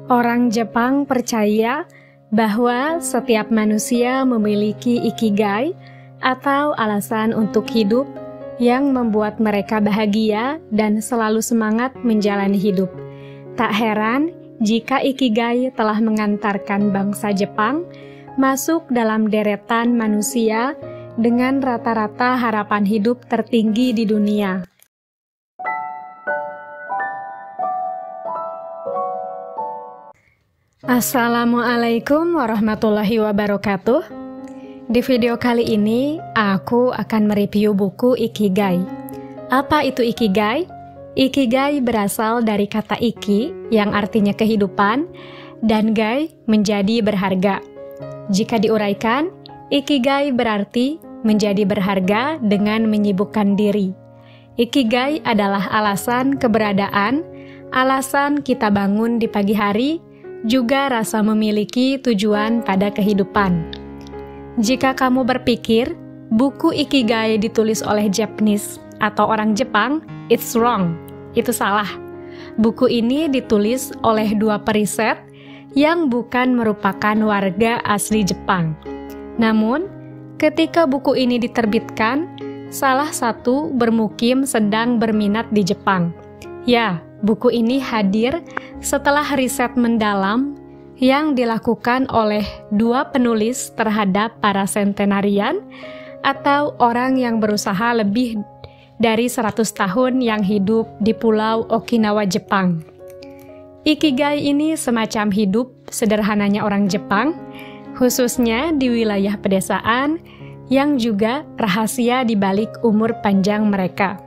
Orang Jepang percaya bahwa setiap manusia memiliki ikigai atau alasan untuk hidup yang membuat mereka bahagia dan selalu semangat menjalani hidup. Tak heran jika ikigai telah mengantarkan bangsa Jepang masuk dalam deretan manusia dengan rata-rata harapan hidup tertinggi di dunia. Assalamualaikum warahmatullahi wabarakatuh. Di video kali ini, aku akan mereview buku Ikigai. Apa itu Ikigai? Ikigai berasal dari kata iki, yang artinya kehidupan, dan gai menjadi berharga. Jika diuraikan, Ikigai berarti menjadi berharga dengan menyibukkan diri. Ikigai adalah alasan keberadaan, alasan kita bangun di pagi hari, juga rasa memiliki tujuan pada kehidupan. Jika kamu berpikir buku Ikigai ditulis oleh Japanese atau orang Jepang, it's wrong. Itu salah. Buku ini ditulis oleh dua periset yang bukan merupakan warga asli Jepang. Namun, ketika buku ini diterbitkan, salah satu bermukim sedang berminat di Jepang. Ya, buku ini hadir setelah riset mendalam yang dilakukan oleh dua penulis terhadap para sentenarian atau orang yang berusaha lebih dari 100 tahun yang hidup di pulau Okinawa, Jepang. Ikigai ini semacam hidup sederhananya orang Jepang, khususnya di wilayah pedesaan yang juga rahasia di balik umur panjang mereka.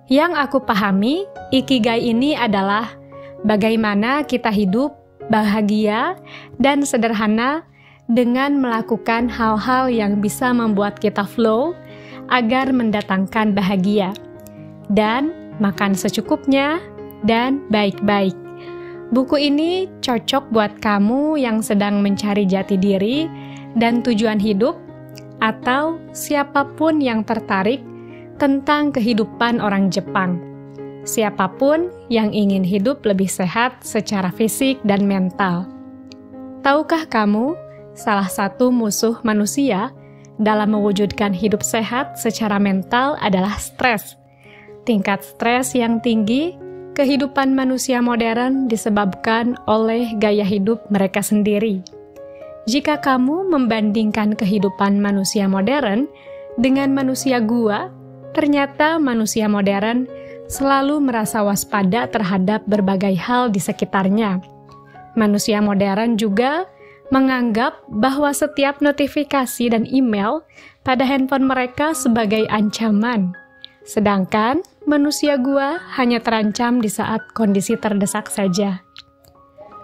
Yang aku pahami, Ikigai ini adalah bagaimana kita hidup bahagia dan sederhana dengan melakukan hal-hal yang bisa membuat kita flow agar mendatangkan bahagia. Dan makan secukupnya dan baik-baik. Buku ini cocok buat kamu yang sedang mencari jati diri dan tujuan hidup, atau siapapun yang tertarik tentang kehidupan orang Jepang. Siapapun yang ingin hidup lebih sehat secara fisik dan mental. Tahukah kamu, salah satu musuh manusia dalam mewujudkan hidup sehat secara mental adalah stres. Tingkat stres yang tinggi, kehidupan manusia modern disebabkan oleh gaya hidup mereka sendiri. Jika kamu membandingkan kehidupan manusia modern dengan manusia gua, ternyata manusia modern selalu merasa waspada terhadap berbagai hal di sekitarnya. Manusia modern juga menganggap bahwa setiap notifikasi dan email pada handphone mereka sebagai ancaman. Sedangkan manusia gua hanya terancam di saat kondisi terdesak saja.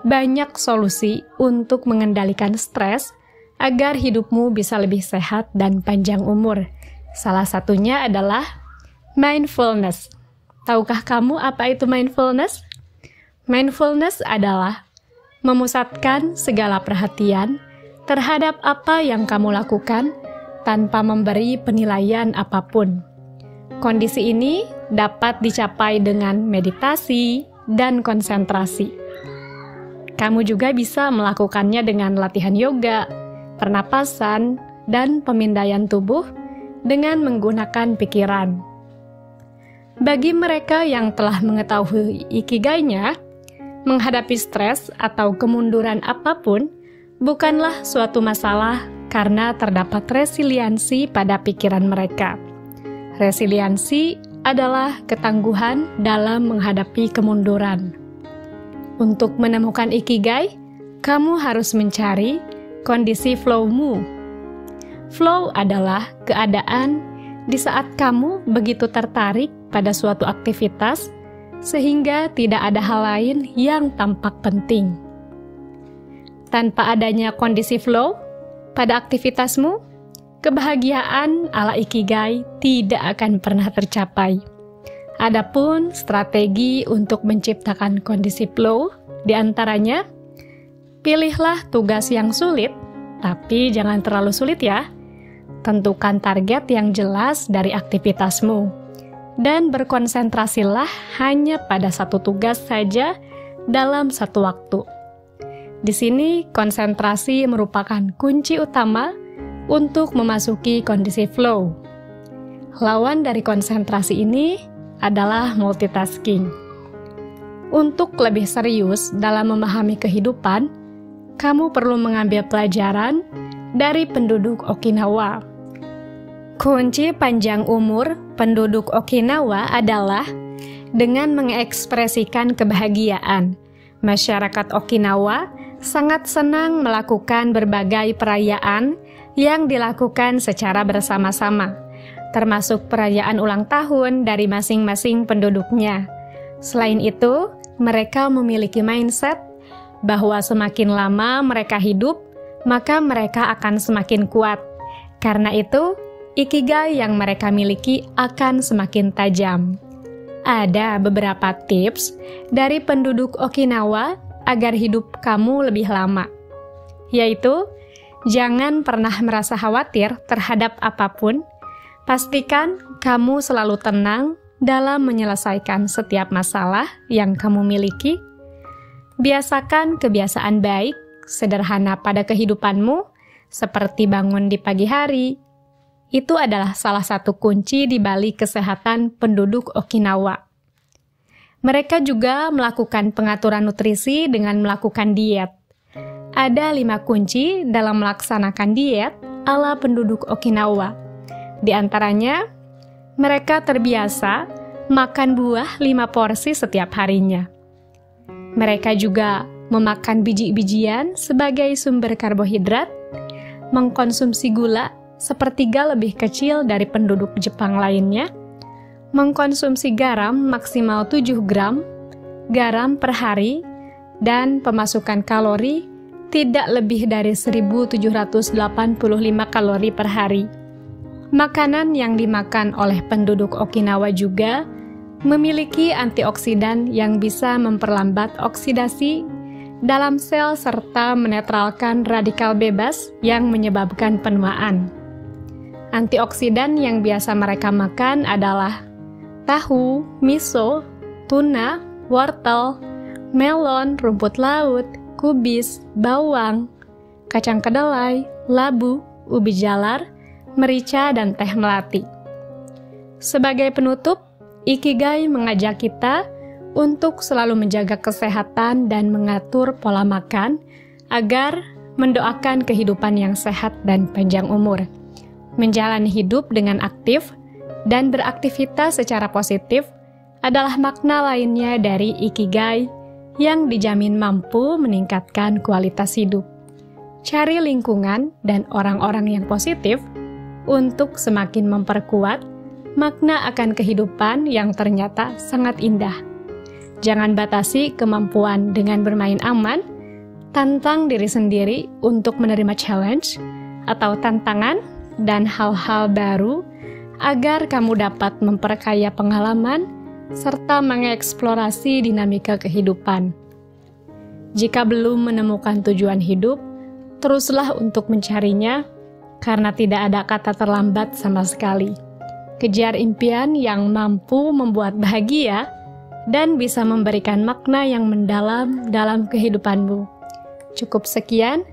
Banyak solusi untuk mengendalikan stres agar hidupmu bisa lebih sehat dan panjang umur. Salah satunya adalah mindfulness. Tahukah kamu apa itu mindfulness? Mindfulness adalah memusatkan segala perhatian terhadap apa yang kamu lakukan tanpa memberi penilaian apapun. Kondisi ini dapat dicapai dengan meditasi dan konsentrasi. Kamu juga bisa melakukannya dengan latihan yoga, pernapasan, dan pemindaian tubuh dengan menggunakan pikiran. Bagi mereka yang telah mengetahui ikigainya, menghadapi stres atau kemunduran apapun bukanlah suatu masalah karena terdapat resiliensi pada pikiran mereka. Resiliensi adalah ketangguhan dalam menghadapi kemunduran. Untuk menemukan ikigai, kamu harus mencari kondisi flow-mu. Flow adalah keadaan di saat kamu begitu tertarik pada suatu aktivitas sehingga tidak ada hal lain yang tampak penting. Tanpa adanya kondisi flow pada aktivitasmu, kebahagiaan ala ikigai tidak akan pernah tercapai. Adapun strategi untuk menciptakan kondisi flow, diantaranya, pilihlah tugas yang sulit, tapi jangan terlalu sulit ya. Tentukan target yang jelas dari aktivitasmu, dan berkonsentrasilah hanya pada satu tugas saja dalam satu waktu. Di sini, konsentrasi merupakan kunci utama untuk memasuki kondisi flow. Lawan dari konsentrasi ini adalah multitasking. Untuk lebih serius dalam memahami kehidupan, kamu perlu mengambil pelajaran dari penduduk Okinawa. Kunci panjang umur penduduk Okinawa adalah dengan mengekspresikan kebahagiaan. Masyarakat Okinawa sangat senang melakukan berbagai perayaan yang dilakukan secara bersama-sama, termasuk perayaan ulang tahun dari masing-masing penduduknya. Selain itu, mereka memiliki mindset bahwa semakin lama mereka hidup, maka mereka akan semakin kuat. Karena itu, ikigai yang mereka miliki akan semakin tajam. Ada beberapa tips dari penduduk Okinawa agar hidup kamu lebih lama, yaitu jangan pernah merasa khawatir terhadap apapun. Pastikan kamu selalu tenang dalam menyelesaikan setiap masalah yang kamu miliki. Biasakan kebiasaan baik, sederhana pada kehidupanmu, seperti bangun di pagi hari. Itu adalah salah satu kunci di balik kesehatan penduduk Okinawa. Mereka juga melakukan pengaturan nutrisi dengan melakukan diet. Ada 5 kunci dalam melaksanakan diet ala penduduk Okinawa. Di antaranya, mereka terbiasa makan buah 5 porsi setiap harinya. Mereka juga memakan biji-bijian sebagai sumber karbohidrat, mengkonsumsi gula sepertiga lebih kecil dari penduduk Jepang lainnya, mengkonsumsi garam maksimal 7 gram, garam per hari, dan pemasukan kalori tidak lebih dari 1.785 kalori per hari. Makanan yang dimakan oleh penduduk Okinawa juga memiliki antioksidan yang bisa memperlambat oksidasi dalam sel serta menetralkan radikal bebas yang menyebabkan penuaan. Antioksidan yang biasa mereka makan adalah tahu, miso, tuna, wortel, melon, rumput laut, kubis, bawang, kacang kedelai, labu, ubi jalar, merica, dan teh melati. Sebagai penutup, ikigai mengajak kita untuk selalu menjaga kesehatan dan mengatur pola makan agar mendoakan kehidupan yang sehat dan panjang umur. Menjalani hidup dengan aktif dan beraktivitas secara positif adalah makna lainnya dari ikigai yang dijamin mampu meningkatkan kualitas hidup. Cari lingkungan dan orang-orang yang positif untuk semakin memperkuat makna akan kehidupan yang ternyata sangat indah. Jangan batasi kemampuan dengan bermain aman, tantang diri sendiri untuk menerima challenge atau tantangan dan hal-hal baru agar kamu dapat memperkaya pengalaman serta mengeksplorasi dinamika kehidupan. Jika belum menemukan tujuan hidup, teruslah untuk mencarinya, karena tidak ada kata terlambat sama sekali. Kejar impian yang mampu membuat bahagia dan bisa memberikan makna yang mendalam dalam kehidupanmu. Cukup sekian,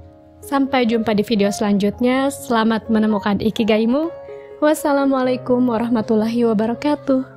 sampai jumpa di video selanjutnya. Selamat menemukan ikigaimu. Wassalamualaikum warahmatullahi wabarakatuh.